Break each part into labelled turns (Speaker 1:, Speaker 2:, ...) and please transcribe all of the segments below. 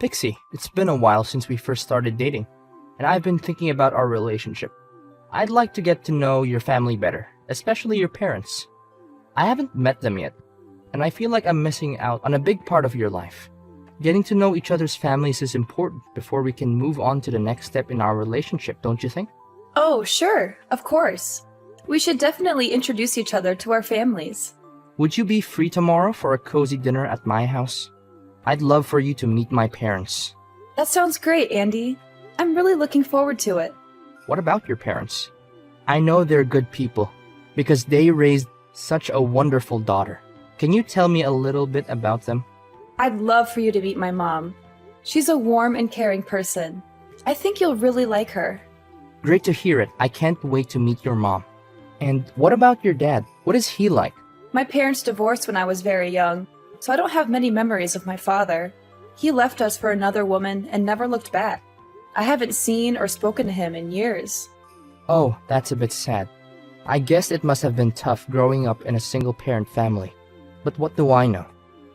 Speaker 1: Pixie, it's been a while since we first started dating, and I've been thinking about our relationship. I'd like to get to know your family better, especially your parents. I haven't met them yet, and I feel like I'm missing out on a big part of your life. Getting to know each other's families is important before we can move on to the next step in our relationship, don't you think?
Speaker 2: Oh, sure, of course. We should definitely introduce each other to our families.
Speaker 1: Would you be free tomorrow for a cozy dinner at my house? I'd love for you to meet my parents.
Speaker 2: That sounds great, Andy. I'm really looking forward to it.
Speaker 1: What about your parents? I know they're good people because they raised such a wonderful daughter. Can you tell me a little bit about them?
Speaker 2: I'd love for you to meet my mom. She's a warm and caring person. I think you'll really like her.
Speaker 1: Great to hear it. I can't wait to meet your mom. And what about your dad? What is he like?
Speaker 2: My parents divorced when I was very young, so I don't have many memories of my father. He left us for another woman and never looked back. I haven't seen or spoken to him in years.
Speaker 1: Oh, that's a bit sad. I guess it must have been tough growing up in a single-parent family. But what do I know?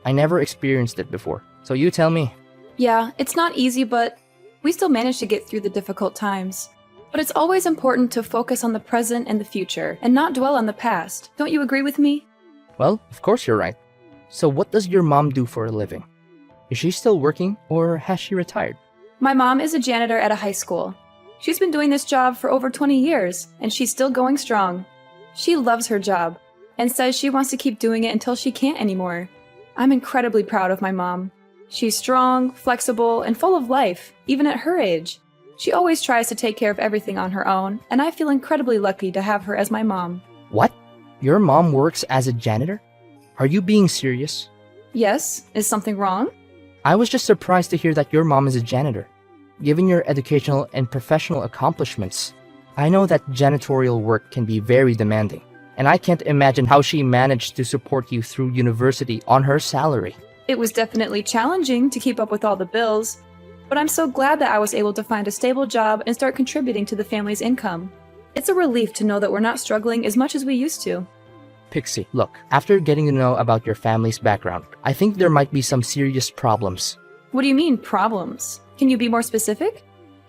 Speaker 1: I never experienced it before, so you tell me.
Speaker 2: Yeah, it's not easy, but we still managed to get through the difficult times. But it's always important to focus on the present and the future, and not dwell on the past. Don't you agree with me?
Speaker 1: Well, of course you're right. So what does your mom do for a living? Is she still working, or has she retired?
Speaker 2: My mom is a janitor at a high school. She's been doing this job for over 20 years, and she's still going strong. She loves her job, and says she wants to keep doing it until she can't anymore. I'm incredibly proud of my mom. She's strong, flexible, and full of life, even at her age. She always tries to take care of everything on her own, and I feel incredibly lucky to have her as my mom.
Speaker 1: What? Your mom works as a janitor? Are you being serious?
Speaker 2: Yes, is something wrong?
Speaker 1: I was just surprised to hear that your mom is a janitor. Given your educational and professional accomplishments, I know that janitorial work can be very demanding, and I can't imagine how she managed to support you through university on her salary.
Speaker 2: It was definitely challenging to keep up with all the bills, but I'm so glad that I was able to find a stable job and start contributing to the family's income. It's a relief to know that we're not struggling as much as we used to.
Speaker 1: Pixie, look, after getting to know about your family's background, I think there might be some serious problems.
Speaker 2: What do you mean, problems? Can you be more specific?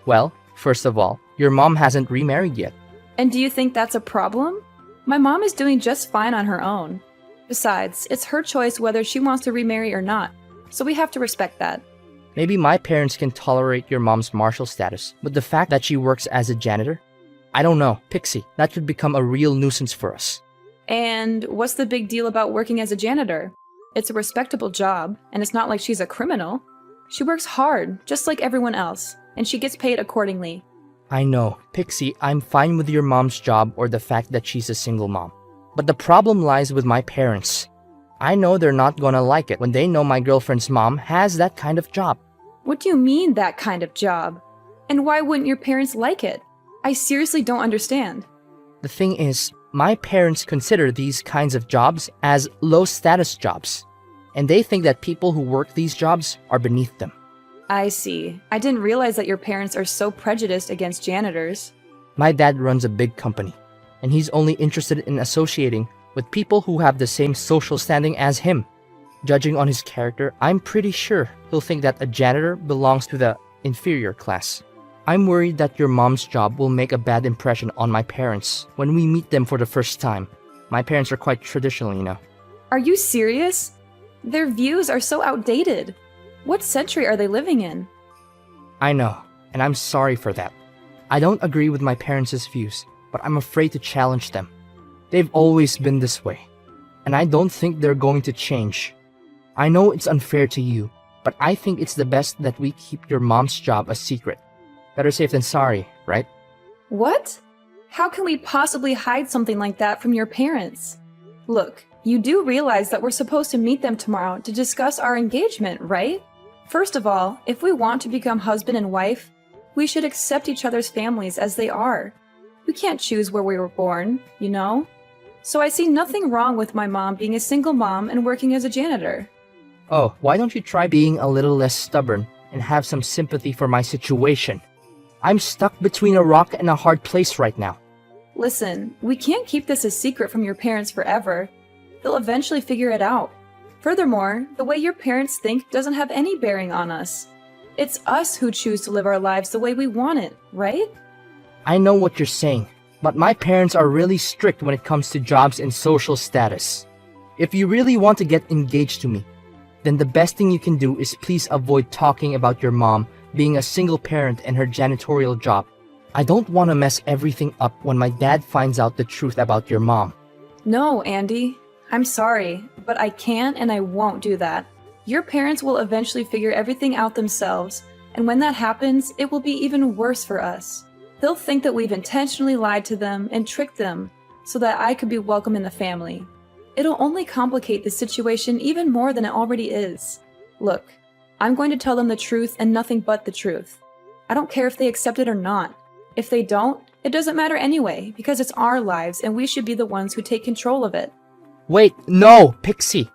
Speaker 1: Well, first of all, your mom hasn't remarried yet.
Speaker 2: And do you think that's a problem? My mom is doing just fine on her own. Besides, it's her choice whether she wants to remarry or not, so we have to respect that.
Speaker 1: Maybe my parents can tolerate your mom's martial status, but the fact that she works as a janitor? I don't know, Pixie, that could become a real nuisance for us.
Speaker 2: And what's the big deal about working as a janitor? It's a respectable job, and it's not like she's a criminal. She works hard, just like everyone else, and she gets paid accordingly.
Speaker 1: I know, Pixie, I'm fine with your mom's job or the fact that she's a single mom. But the problem lies with my parents. I know they're not gonna like it when they know my girlfriend's mom has that kind of job.
Speaker 2: What do you mean, that kind of job? And why wouldn't your parents like it? I seriously don't understand.
Speaker 1: The thing is, my parents consider these kinds of jobs as low-status jobs, and they think that people who work these jobs are beneath them.
Speaker 2: I see. I didn't realize that your parents are so prejudiced against janitors.
Speaker 1: My dad runs a big company, and he's only interested in associating with people who have the same social standing as him. Judging on his character, I'm pretty sure he'll think that a janitor belongs to the inferior class. I'm worried that your mom's job will make a bad impression on my parents when we meet them for the first time. My parents are quite traditional, you know.
Speaker 2: Are you serious? Their views are so outdated. What century are they living in?
Speaker 1: I know, and I'm sorry for that. I don't agree with my parents' views, but I'm afraid to challenge them. They've always been this way, and I don't think they're going to change. I know it's unfair to you, but I think it's the best that we keep your mom's job a secret. Better safe than sorry, right?
Speaker 2: What? How can we possibly hide something like that from your parents? Look, you do realize that we're supposed to meet them tomorrow to discuss our engagement, right? First of all, if we want to become husband and wife, we should accept each other's families as they are. We can't choose where we were born, you know? So I see nothing wrong with my mom being a single mom and working as a janitor.
Speaker 1: Oh, why don't you try being a little less stubborn and have some sympathy for my situation? I'm stuck between a rock and a hard place right now.
Speaker 2: Listen, we can't keep this a secret from your parents forever. They'll eventually figure it out. Furthermore, the way your parents think doesn't have any bearing on us. It's us who choose to live our lives the way we want it, right?
Speaker 1: I know what you're saying, but my parents are really strict when it comes to jobs and social status. If you really want to get engaged to me, then the best thing you can do is please avoid talking about your mom being a single parent and her janitorial job. I don't want to mess everything up when my dad finds out the truth about your mom.
Speaker 2: No, Andy. I'm sorry, but I can't and I won't do that. Your parents will eventually figure everything out themselves, and when that happens, it will be even worse for us. They'll think that we've intentionally lied to them and tricked them so that I could be welcome in the family. It'll only complicate the situation even more than it already is. Look, I'm going to tell them the truth and nothing but the truth. I don't care if they accept it or not. If they don't, it doesn't matter anyway, because it's our lives and we should be the ones who take control of it.
Speaker 1: Wait, no, Pixie!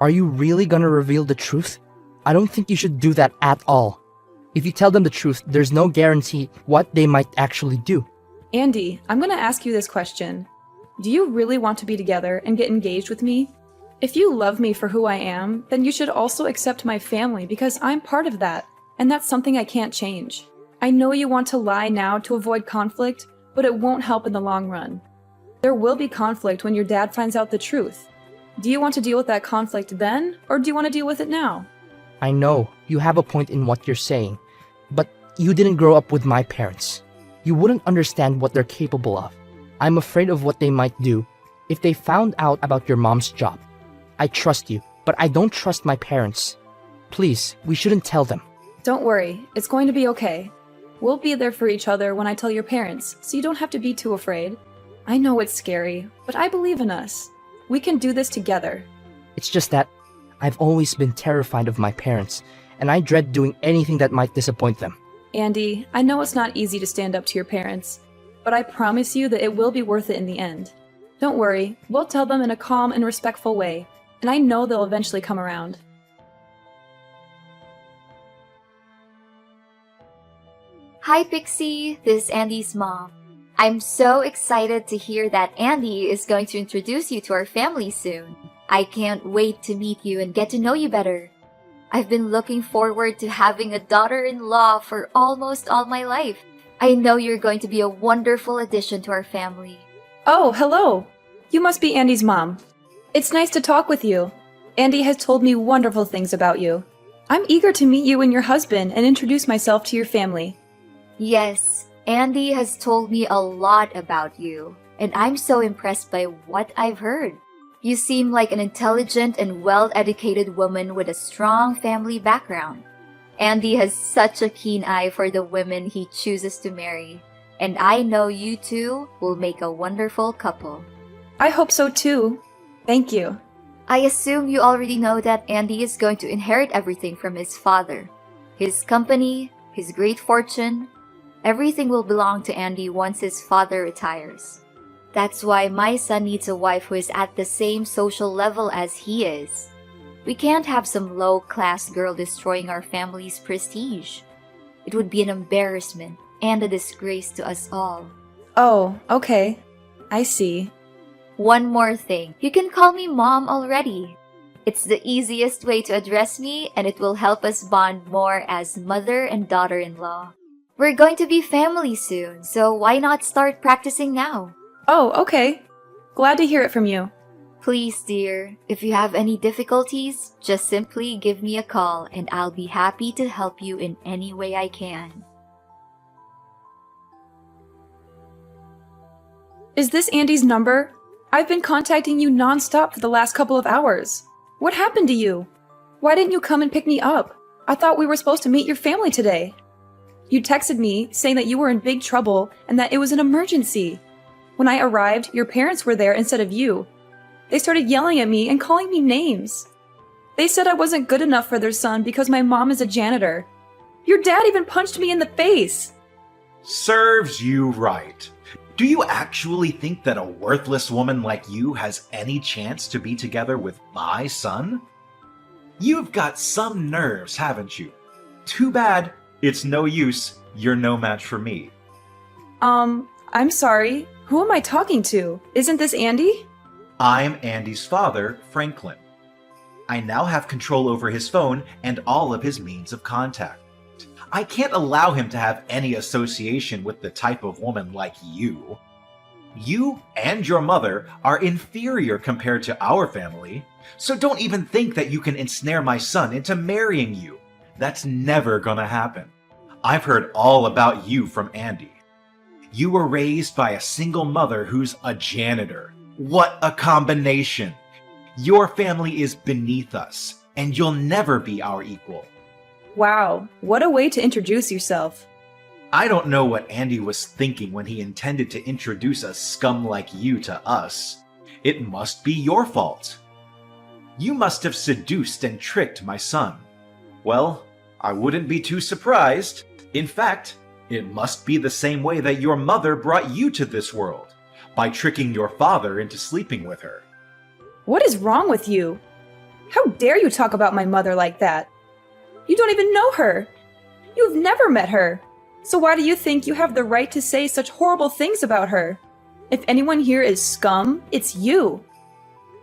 Speaker 1: Are you really gonna reveal the truth? I don't think you should do that at all. If you tell them the truth, there's no guarantee what they might actually do.
Speaker 2: Andy, I'm going to ask you this question. Do you really want to be together and get engaged with me? If you love me for who I am, then you should also accept my family because I'm part of that, and that's something I can't change. I know you want to lie now to avoid conflict, but it won't help in the long run. There will be conflict when your dad finds out the truth. Do you want to deal with that conflict then, or do you want to deal with it now?
Speaker 1: I know you have a point in what you're saying, but you didn't grow up with my parents. You wouldn't understand what they're capable of. I'm afraid of what they might do if they found out about your mom's job. I trust you, but I don't trust my parents. Please, we shouldn't tell them.
Speaker 2: Don't worry, it's going to be okay. We'll be there for each other when I tell your parents, so you don't have to be too afraid. I know it's scary, but I believe in us. We can do this together.
Speaker 1: It's just that I've always been terrified of my parents, and I dread doing anything that might disappoint them.
Speaker 2: Andy, I know it's not easy to stand up to your parents, but I promise you that it will be worth it in the end. Don't worry, we'll tell them in a calm and respectful way, and I know they'll eventually come around.
Speaker 3: Hi Pixie, this is Andy's mom. I'm so excited to hear that Andy is going to introduce you to our family soon. I can't wait to meet you and get to know you better. I've been looking forward to having a daughter-in-law for almost all my life. I know you're going to be a wonderful addition to our family.
Speaker 2: Oh, hello! You must be Andy's mom. It's nice to talk with you. Andy has told me wonderful things about you. I'm eager to meet you and your husband and introduce myself to your family.
Speaker 3: Yes, Andy has told me a lot about you, and I'm so impressed by what I've heard. You seem like an intelligent and well-educated woman with a strong family background. Andy has such a keen eye for the women he chooses to marry, and I know you two will make a wonderful couple.
Speaker 2: I hope so too. Thank you.
Speaker 3: I assume you already know that Andy is going to inherit everything from his father. His company, his great fortune, everything will belong to Andy once his father retires. That's why my son needs a wife who is at the same social level as he is. We can't have some low-class girl destroying our family's prestige. It would be an embarrassment and a disgrace to us all.
Speaker 2: Oh, okay. I see.
Speaker 3: One more thing. You can call me Mom already. It's the easiest way to address me, and it will help us bond more as mother and daughter-in-law. We're going to be family soon, so why not start practicing now?
Speaker 2: Oh, okay. Glad to hear it from you.
Speaker 3: Please, dear, if you have any difficulties, just simply give me a call and I'll be happy to help you in any way I can.
Speaker 2: Is this Andy's number? I've been contacting you nonstop for the last couple of hours. What happened to you? Why didn't you come and pick me up? I thought we were supposed to meet your family today. You texted me saying that you were in big trouble and that it was an emergency. When I arrived, your parents were there instead of you. They started yelling at me and calling me names. They said I wasn't good enough for their son because my mom is a janitor. Your dad even punched me in the face.
Speaker 4: Serves you right. Do you actually think that a worthless woman like you has any chance to be together with my son? You've got some nerves, haven't you? Too bad. It's no use. You're no match for me.
Speaker 2: I'm sorry. Who am I talking to? Isn't this Andy?
Speaker 4: I'm Andy's father, Franklin. I now have control over his phone and all of his means of contact. I can't allow him to have any association with the type of woman like you. You and your mother are inferior compared to our family, so don't even think that you can ensnare my son into marrying you. That's never gonna happen. I've heard all about you from Andy. You were raised by a single mother who's a janitor. What a combination! Your family is beneath us, and you'll never be our equal.
Speaker 2: Wow, what a way to introduce yourself.
Speaker 4: I don't know what Andy was thinking when he intended to introduce a scum like you to us. It must be your fault. You must have seduced and tricked my son. Well, I wouldn't be too surprised. In fact, it must be the same way that your mother brought you to this world, by tricking your father into sleeping with her.
Speaker 2: What is wrong with you? How dare you talk about my mother like that? You don't even know her. You've never met her. So why do you think you have the right to say such horrible things about her? If anyone here is scum, it's you.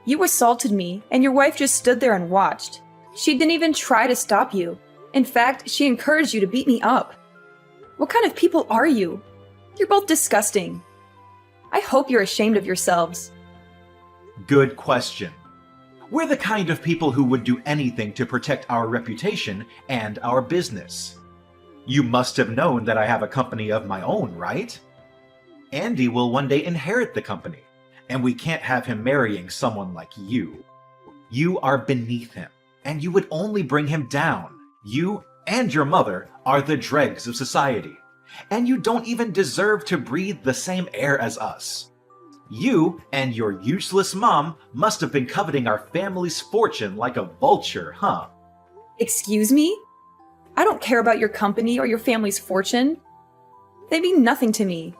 Speaker 2: You assaulted me, and your wife just stood there and watched. She didn't even try to stop you. In fact, she encouraged you to beat me up. What kind of people are you? You're both disgusting. I hope you're ashamed of yourselves.
Speaker 4: Good question. We're the kind of people who would do anything to protect our reputation and our business. You must have known that I have a company of my own, right? Andy will one day inherit the company, and we can't have him marrying someone like you. You are beneath him, and you would only bring him down. You and your mother are the dregs of society, and you don't even deserve to breathe the same air as us. You and your useless mom must have been coveting our family's fortune like a vulture, huh?
Speaker 2: Excuse me? I don't care about your company or your family's fortune. They mean nothing to me.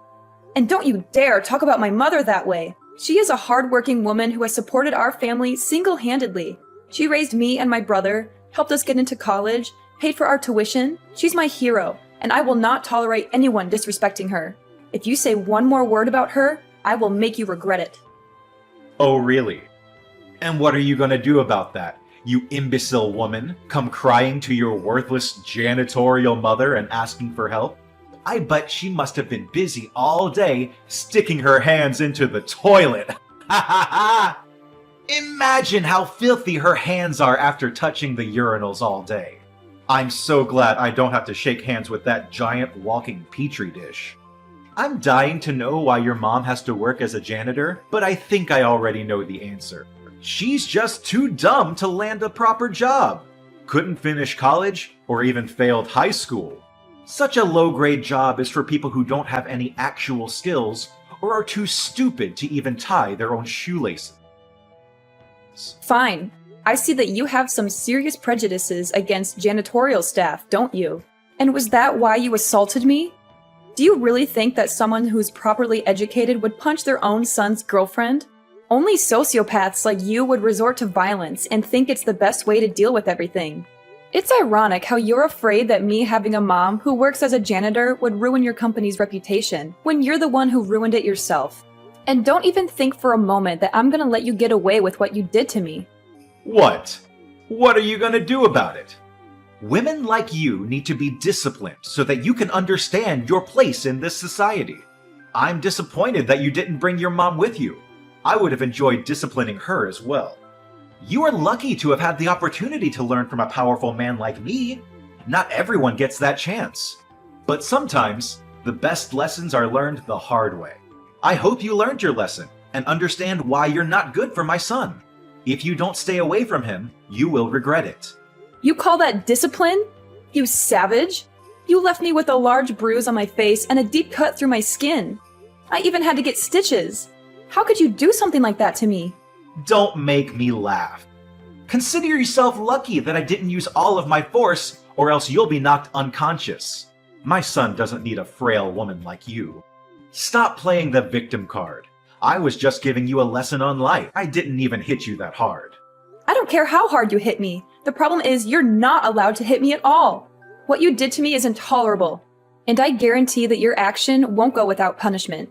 Speaker 2: And don't you dare talk about my mother that way. She is a hardworking woman who has supported our family single-handedly. She raised me and my brother, helped us get into college, paid for our tuition. She's my hero, and I will not tolerate anyone disrespecting her. If you say one more word about her, I will make you regret it.
Speaker 4: Oh, really? And what are you gonna do about that? You imbecile woman, come crying to your worthless janitorial mother and asking for help? I bet she must have been busy all day sticking her hands into the toilet. Ha ha ha! Imagine how filthy her hands are after touching the urinals all day. I'm so glad I don't have to shake hands with that giant walking petri dish. I'm dying to know why your mom has to work as a janitor, but I think I already know the answer. She's just too dumb to land a proper job. Couldn't finish college or even failed high school. Such a low-grade job is for people who don't have any actual skills or are too stupid to even tie their own shoelaces.
Speaker 2: Fine. I see that you have some serious prejudices against janitorial staff, don't you? And was that why you assaulted me? Do you really think that someone who's properly educated would punch their own son's girlfriend? Only sociopaths like you would resort to violence and think it's the best way to deal with everything. It's ironic how you're afraid that me having a mom who works as a janitor would ruin your company's reputation, when you're the one who ruined it yourself. And don't even think for a moment that I'm gonna let you get away with what you did to me.
Speaker 4: What? What are you gonna do about it? Women like you need to be disciplined so that you can understand your place in this society. I'm disappointed that you didn't bring your mom with you. I would have enjoyed disciplining her as well. You are lucky to have had the opportunity to learn from a powerful man like me. Not everyone gets that chance. But sometimes, the best lessons are learned the hard way. I hope you learned your lesson and understand why you're not good for my son. If you don't stay away from him, you will regret it.
Speaker 2: You call that discipline? You savage! You left me with a large bruise on my face and a deep cut through my skin. I even had to get stitches. How could you do something like that to me?
Speaker 4: Don't make me laugh. Consider yourself lucky that I didn't use all of my force, or else you'll be knocked unconscious. My son doesn't need a frail woman like you. Stop playing the victim card. I was just giving you a lesson on life. I didn't even hit you that hard.
Speaker 2: I don't care how hard you hit me. The problem is you're not allowed to hit me at all. What you did to me is intolerable. And I guarantee that your action won't go without punishment.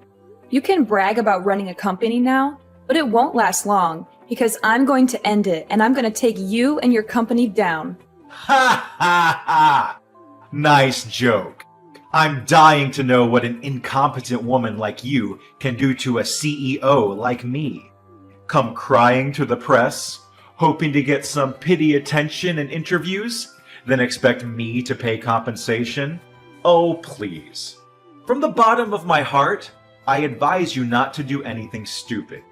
Speaker 2: You can brag about running a company now, but it won't last long, because I'm going to end it and I'm going to take you and your company down.
Speaker 4: Ha ha ha! Nice joke. I'm dying to know what an incompetent woman like you can do to a CEO like me. Come crying to the press, hoping to get some pity attention and interviews, then expect me to pay compensation? Oh, please. From the bottom of my heart, I advise you not to do anything stupid.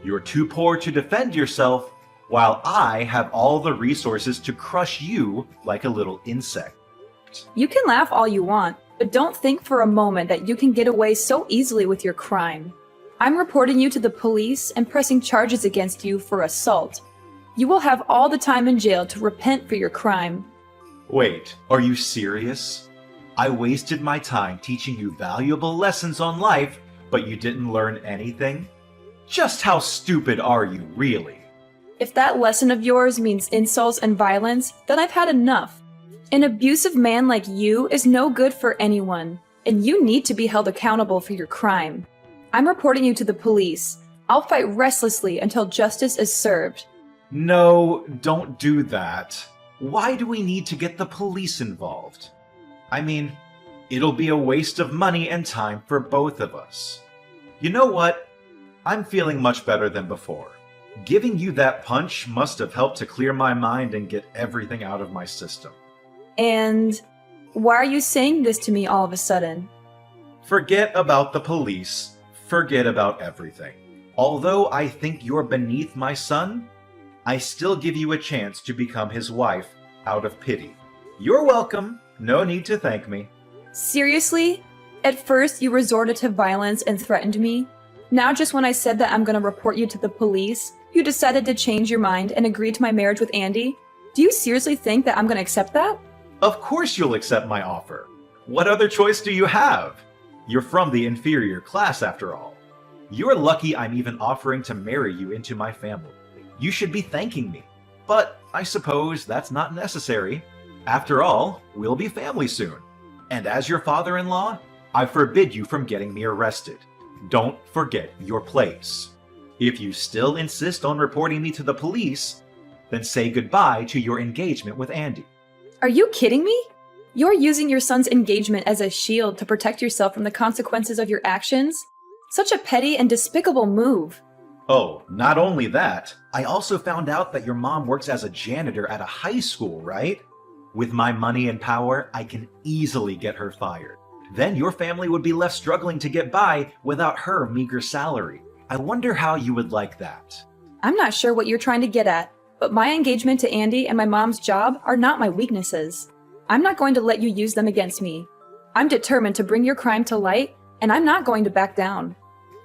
Speaker 4: You're too poor to defend yourself, while I have all the resources to crush you like a little insect.
Speaker 2: You can laugh all you want, but don't think for a moment that you can get away so easily with your crime. I'm reporting you to the police and pressing charges against you for assault. You will have all the time in jail to repent for your crime.
Speaker 4: Wait, are you serious? I wasted my time teaching you valuable lessons on life, but you didn't learn anything? Just how stupid are you, really?
Speaker 2: If that lesson of yours means insults and violence, then I've had enough. An abusive man like you is no good for anyone, and you need to be held accountable for your crime. I'm reporting you to the police. I'll fight restlessly until justice is served.
Speaker 4: No, don't do that. Why do we need to get the police involved? I mean, it'll be a waste of money and time for both of us. You know what? I'm feeling much better than before. Giving you that punch must have helped to clear my mind and get everything out of my system.
Speaker 2: And why are you saying this to me all of a sudden?
Speaker 4: Forget about the police. Forget about everything. Although I think you're beneath my son, I still give you a chance to become his wife out of pity. You're welcome. No need to thank me.
Speaker 2: Seriously? At first, you resorted to violence and threatened me. Now, just when I said that I'm going to report you to the police, you decided to change your mind and agree to my marriage with Andy? Do you seriously think that I'm going to accept that?
Speaker 4: Of course you'll accept my offer. What other choice do you have? You're from the inferior class, after all. You're lucky I'm even offering to marry you into my family. You should be thanking me. But I suppose that's not necessary. After all, we'll be family soon. And as your father-in-law, I forbid you from getting me arrested. Don't forget your place. If you still insist on reporting me to the police, then say goodbye to your engagement with Andy.
Speaker 2: Are you kidding me? You're using your son's engagement as a shield to protect yourself from the consequences of your actions? Such a petty and despicable move.
Speaker 4: Oh, not only that, I also found out that your mom works as a janitor at a high school, right? With my money and power, I can easily get her fired. Then your family would be left struggling to get by without her meager salary. I wonder how you would like that.
Speaker 2: I'm not sure what you're trying to get at, but my engagement to Andy and my mom's job are not my weaknesses. I'm not going to let you use them against me. I'm determined to bring your crime to light, and I'm not going to back down.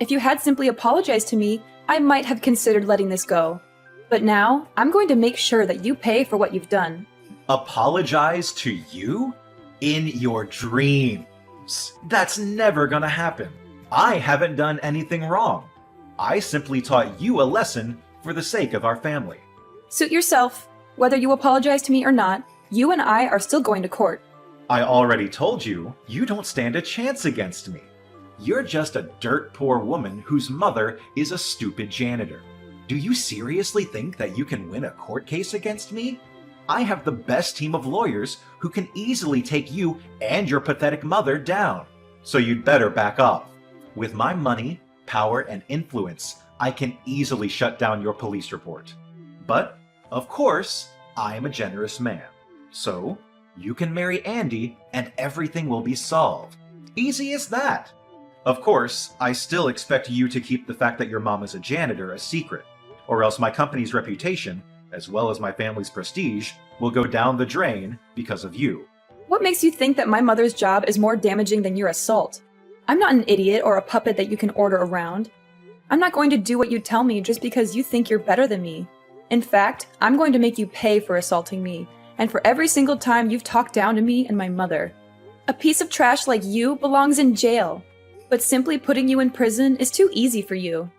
Speaker 2: If you had simply apologized to me, I might have considered letting this go. But now, I'm going to make sure that you pay for what you've done.
Speaker 4: Apologize to you? In your dreams. That's never gonna happen. I haven't done anything wrong. I simply taught you a lesson for the sake of our family.
Speaker 2: Suit yourself. Whether you apologize to me or not, you and I are still going to court.
Speaker 4: I already told you, you don't stand a chance against me. You're just a dirt poor woman whose mother is a stupid janitor. Do you seriously think that you can win a court case against me? I have the best team of lawyers who can easily take you and your pathetic mother down. So you'd better back off. With my money, power, and influence, I can easily shut down your police report. But, of course, I am a generous man. So, you can marry Andy and everything will be solved. Easy as that. Of course, I still expect you to keep the fact that your mom is a janitor a secret, or else my company's reputation, as well as my family's prestige, will go down the drain because of you.
Speaker 2: What makes you think that my mother's job is more damaging than your assault? I'm not an idiot or a puppet that you can order around. I'm not going to do what you tell me just because you think you're better than me. In fact, I'm going to make you pay for assaulting me, and for every single time you've talked down to me and my mother. A piece of trash like you belongs in jail, but simply putting you in prison is too easy for you.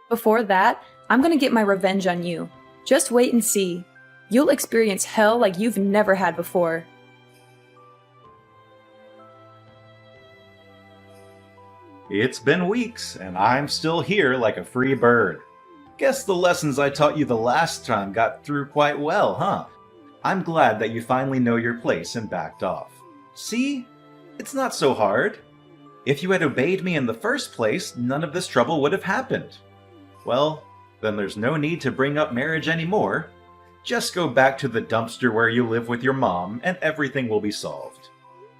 Speaker 2: Before that, I'm going to get my revenge on you. Just wait and see. You'll experience hell like you've never had before.
Speaker 4: It's been weeks, and I'm still here like a free bird. Guess the lessons I taught you the last time got through quite well, huh? I'm glad that you finally know your place and backed off. See? It's not so hard. If you had obeyed me in the first place, none of this trouble would have happened. Well, then there's no need to bring up marriage anymore. Just go back to the dumpster where you live with your mom, and everything will be solved.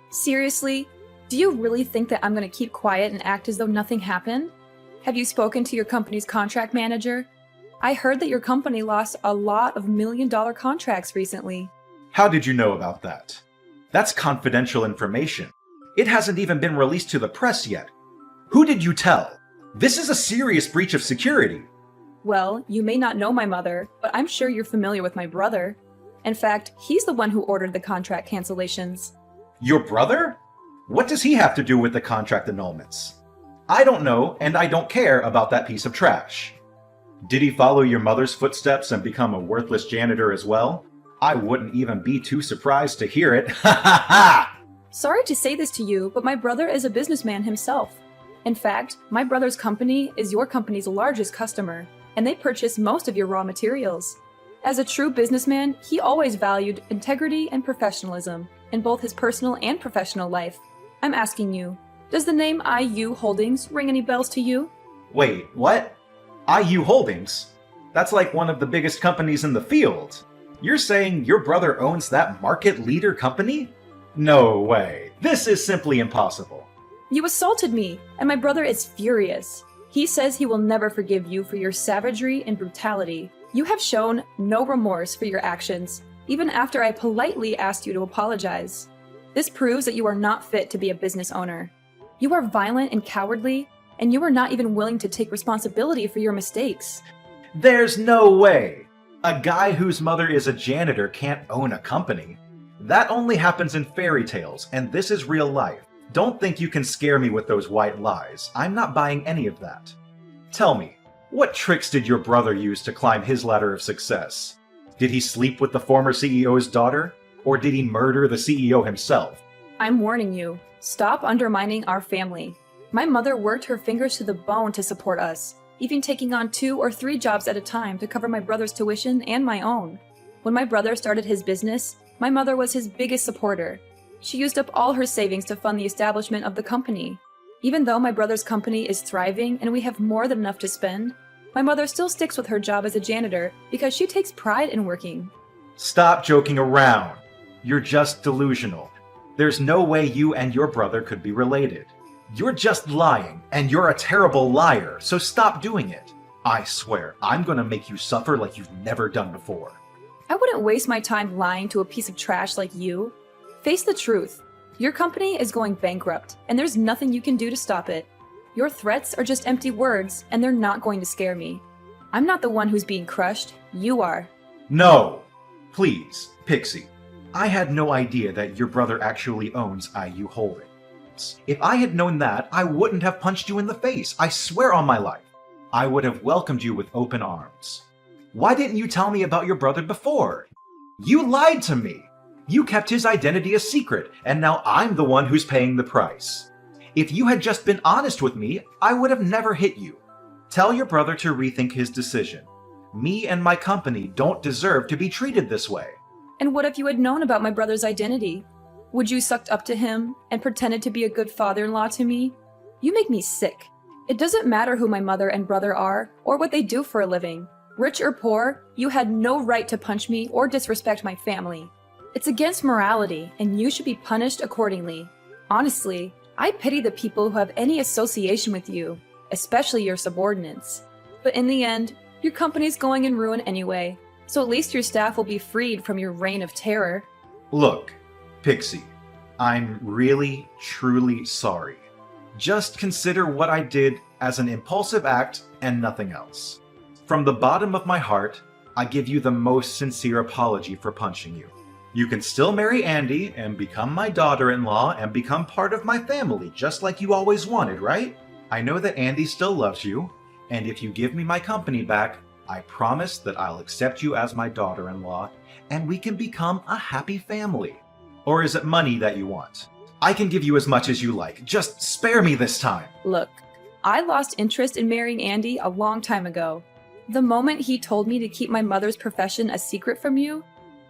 Speaker 2: Seriously? Do you really think that I'm going to keep quiet and act as though nothing happened? Have you spoken to your company's contract manager? I heard that your company lost a lot of million-dollar contracts recently.
Speaker 4: How did you know about that? That's confidential information. It hasn't even been released to the press yet. Who did you tell? This is a serious breach of security.
Speaker 2: Well, you may not know my mother, but I'm sure you're familiar with my brother. In fact, he's the one who ordered the contract cancellations.
Speaker 4: Your brother? What does he have to do with the contract annulments? I don't know, and I don't care about that piece of trash. Did he follow your mother's footsteps and become a worthless janitor as well? I wouldn't even be too surprised to hear it. Ha ha ha!
Speaker 2: Sorry to say this to you, but my brother is a businessman himself. In fact, my brother's company is your company's largest customer, and they purchase most of your raw materials. As a true businessman, he always valued integrity and professionalism in both his personal and professional life. I'm asking you, does the name IU Holdings ring any bells to you?
Speaker 4: Wait, what? IU Holdings? That's like one of the biggest companies in the field. You're saying your brother owns that market leader company? No way. This is simply impossible.
Speaker 2: You assaulted me, and my brother is furious. He says he will never forgive you for your savagery and brutality. You have shown no remorse for your actions, even after I politely asked you to apologize. This proves that you are not fit to be a business owner. You are violent and cowardly, and you are not even willing to take responsibility for your mistakes.
Speaker 4: There's no way. A guy whose mother is a janitor can't own a company. That only happens in fairy tales, and this is real life. Don't think you can scare me with those white lies. I'm not buying any of that. Tell me, what tricks did your brother use to climb his ladder of success? Did he sleep with the former CEO's daughter? Or did he murder the CEO himself?
Speaker 2: I'm warning you, stop undermining our family. My mother worked her fingers to the bone to support us, even taking on 2 or 3 jobs at a time to cover my brother's tuition and my own. When my brother started his business, my mother was his biggest supporter. She used up all her savings to fund the establishment of the company. Even though my brother's company is thriving and we have more than enough to spend, my mother still sticks with her job as a janitor because she takes pride in working.
Speaker 4: Stop joking around. You're just delusional. There's no way you and your brother could be related. You're just lying, and you're a terrible liar, so stop doing it. I swear, I'm gonna make you suffer like you've never done before.
Speaker 2: I wouldn't waste my time lying to a piece of trash like you. Face the truth. Your company is going bankrupt, and there's nothing you can do to stop it. Your threats are just empty words, and they're not going to scare me. I'm not the one who's being crushed. You are.
Speaker 4: No! Please, Pixie. I had no idea that your brother actually owns IU Holdings. If I had known that, I wouldn't have punched you in the face. I swear on my life. I would have welcomed you with open arms. Why didn't you tell me about your brother before? You lied to me. You kept his identity a secret, and now I'm the one who's paying the price. If you had just been honest with me, I would have never hit you. Tell your brother to rethink his decision. Me and my company don't deserve to be treated this way.
Speaker 2: And what if you had known about my brother's identity? Would you sucked up to him and pretended to be a good father-in-law to me? You make me sick. It doesn't matter who my mother and brother are or what they do for a living. Rich or poor, you had no right to punch me or disrespect my family. It's against morality, and you should be punished accordingly. Honestly, I pity the people who have any association with you, especially your subordinates. But in the end, your company's going in ruin anyway, so at least your staff will be freed from your reign of terror.
Speaker 4: Look, Pixie, I'm really, truly sorry. Just consider what I did as an impulsive act and nothing else. From the bottom of my heart, I give you the most sincere apology for punching you. You can still marry Andy and become my daughter-in-law and become part of my family, just like you always wanted, right? I know that Andy still loves you, and if you give me my company back, I promise that I'll accept you as my daughter-in-law, and we can become a happy family. Or is it money that you want? I can give you as much as you like. Just spare me this time.
Speaker 2: Look, I lost interest in marrying Andy a long time ago. The moment he told me to keep my mother's profession a secret from you,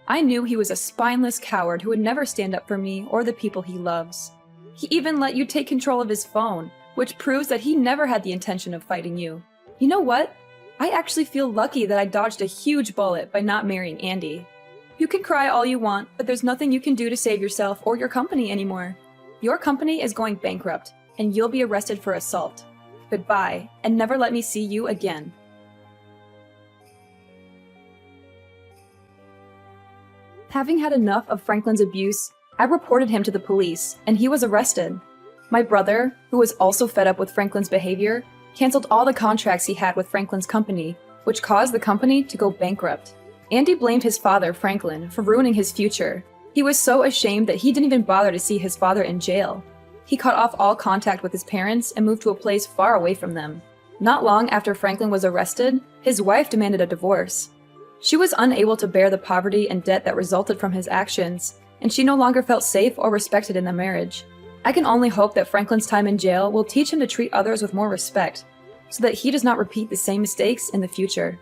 Speaker 2: I knew he was a spineless coward who would never stand up for me or the people he loves. He even let you take control of his phone, which proves that he never had the intention of fighting you. You know what? I actually feel lucky that I dodged a huge bullet by not marrying Andy. You can cry all you want, but there's nothing you can do to save yourself or your company anymore. Your company is going bankrupt, and you'll be arrested for assault. Goodbye, and never let me see you again. Having had enough of Franklin's abuse, I reported him to the police, and he was arrested. My brother, who was also fed up with Franklin's behavior, canceled all the contracts he had with Franklin's company, which caused the company to go bankrupt. Andy blamed his father, Franklin, for ruining his future. He was so ashamed that he didn't even bother to see his father in jail. He cut off all contact with his parents and moved to a place far away from them. Not long after Franklin was arrested, his wife demanded a divorce. She was unable to bear the poverty and debt that resulted from his actions, and she no longer felt safe or respected in the marriage. I can only hope that Franklin's time in jail will teach him to treat others with more respect, so that he does not repeat the same mistakes in the future.